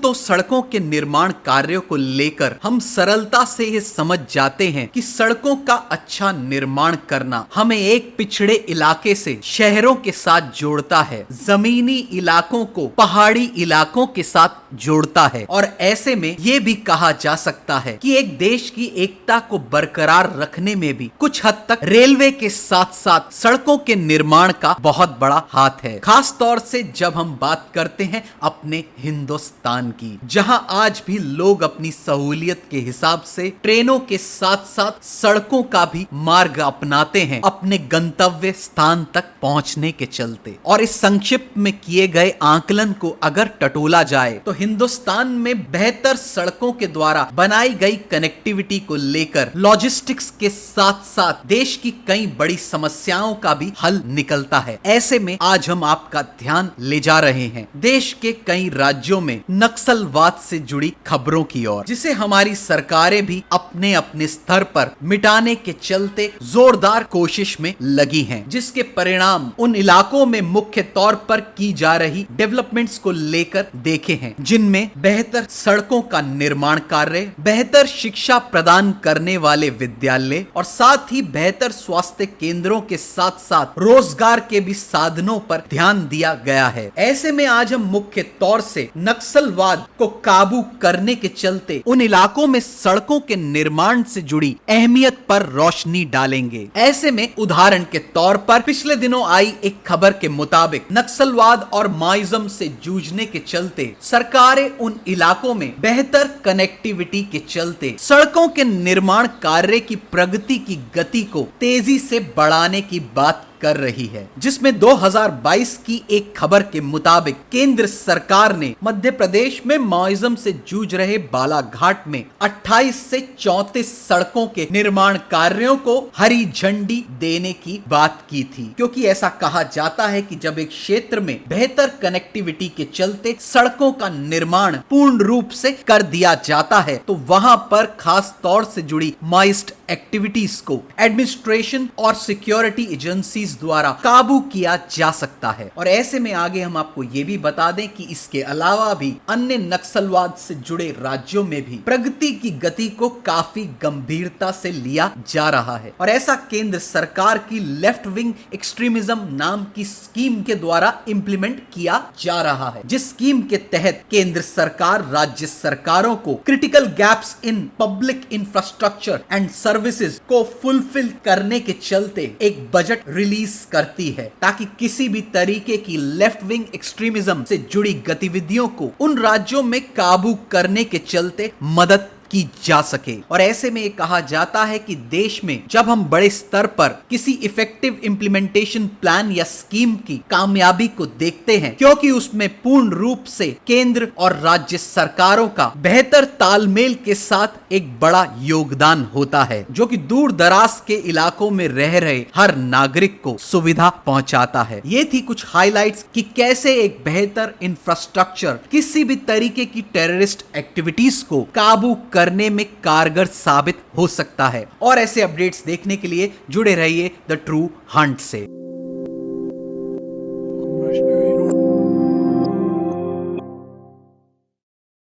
तो सड़कों के निर्माण कार्यों को लेकर हम सरलता से ये समझ जाते हैं कि सड़कों का अच्छा निर्माण करना हमें एक पिछड़े इलाके से शहरों के साथ जोड़ता है, जमीनी इलाकों को पहाड़ी इलाकों के साथ जोड़ता है। और ऐसे में ये भी कहा जा सकता है कि एक देश की एकता को बरकरार रखने में भी कुछ हद तक रेलवे के साथ साथ सड़कों के निर्माण का बहुत बड़ा हाथ है। खास तौर से जब हम बात करते हैं अपने हिंदुस्तान की, जहां आज भी लोग अपनी सहूलियत के हिसाब से ट्रेनों के साथ साथ सड़कों का भी मार्ग अपनाते हैं अपने गंतव्य स्थान तक पहुंचने के चलते। और इस संक्षिप्त में किए गए आकलन को अगर टटोला जाए तो हिंदुस्तान में बेहतर सड़कों के द्वारा बनाई गई कनेक्टिविटी को लेकर लॉजिस्टिक्स के साथ साथ देश की कई बड़ी समस्याओं का भी हल निकलता है। ऐसे में आज हम आपका ध्यान ले जा रहे हैं देश के कई राज्यों में नक्सलवाद से जुड़ी खबरों की ओर, जिसे हमारी सरकारें भी अपने अपने स्तर पर मिटाने के चलते जोरदार कोशिश में लगी हैं, जिसके परिणाम उन इलाकों में मुख्य तौर पर की जा रही डेवलपमेंट्स को लेकर देखे हैं, जिनमें बेहतर सड़कों का निर्माण कार्य, बेहतर शिक्षा प्रदान करने वाले विद्यालय और साथ ही बेहतर स्वास्थ्य केंद्रों के साथ साथ रोजगार के भी साधनों पर ध्यान दिया गया है। ऐसे में आज हम मुख्य तौर से नक्सलवाद को काबू करने के चलते उन इलाकों में सड़कों के निर्माण से जुड़ी अहमियत पर रोशनी डालेंगे। ऐसे में उदाहरण के तौर पर पिछले दिनों आई एक खबर के मुताबिक नक्सलवाद और माओइज्म से जूझने के चलते सरकारें उन इलाकों में बेहतर कनेक्टिविटी के चलते सड़कों के निर्माण कार्य की प्रगति की गति को तेजी से बढ़ाने की बात कर रही है, जिसमें 2022 की एक खबर के मुताबिक केंद्र सरकार ने मध्य प्रदेश में माओइज्म से जूझ रहे बालाघाट में 28 से 34 सड़कों के निर्माण कार्यों को हरी झंडी देने की बात की थी, क्योंकि ऐसा कहा जाता है कि जब एक क्षेत्र में बेहतर कनेक्टिविटी के चलते सड़कों का निर्माण पूर्ण रूप से कर दिया जाता है तो वहां पर खास तौर से जुड़ी माइस्ट एक्टिविटीज को एडमिनिस्ट्रेशन और सिक्योरिटी एजेंसीज द्वारा काबू किया जा सकता है। और ऐसे में आगे हम आपको ये भी बता दें कि इसके अलावा भी अन्य नक्सलवाद से जुड़े राज्यों में भी प्रगति की गति को काफी गंभीरता से लिया जा रहा है। और ऐसा केंद्र सरकार की लेफ्ट विंग एक्सट्रीमिज्म नाम की स्कीम के द्वारा इंप्लीमेंट किया जा रहा है, जिस स्कीम के तहत केंद्र सरकार राज्य सरकारों को critical gaps in public infrastructure and services को फुलफिल करने के चलते एक बजट रिलीज करती है, ताकि किसी भी तरीके की लेफ्ट विंग एक्सट्रीमिज्म से जुड़ी गतिविधियों को उन राज्यों में काबू करने के चलते मदद की जा सके। और ऐसे में ये कहा जाता है कि देश में जब हम बड़े स्तर पर किसी इफेक्टिव इंप्लीमेंटेशन प्लान या स्कीम की कामयाबी को देखते हैं, क्योंकि उसमें पूर्ण रूप से केंद्र और राज्य सरकारों का बेहतर तालमेल के साथ एक बड़ा योगदान होता है, जो कि दूर दराज के इलाकों में रह रहे हर नागरिक को सुविधा पहुंचाता है। ये थी कुछ हाइलाइट्स कि कैसे एक बेहतर इंफ्रास्ट्रक्चर किसी भी तरीके की टेररिस्ट एक्टिविटीज को काबू करने में कारगर साबित हो सकता है। और ऐसे अपडेट्स देखने के लिए जुड़े रहिए द ट्रू हंट से।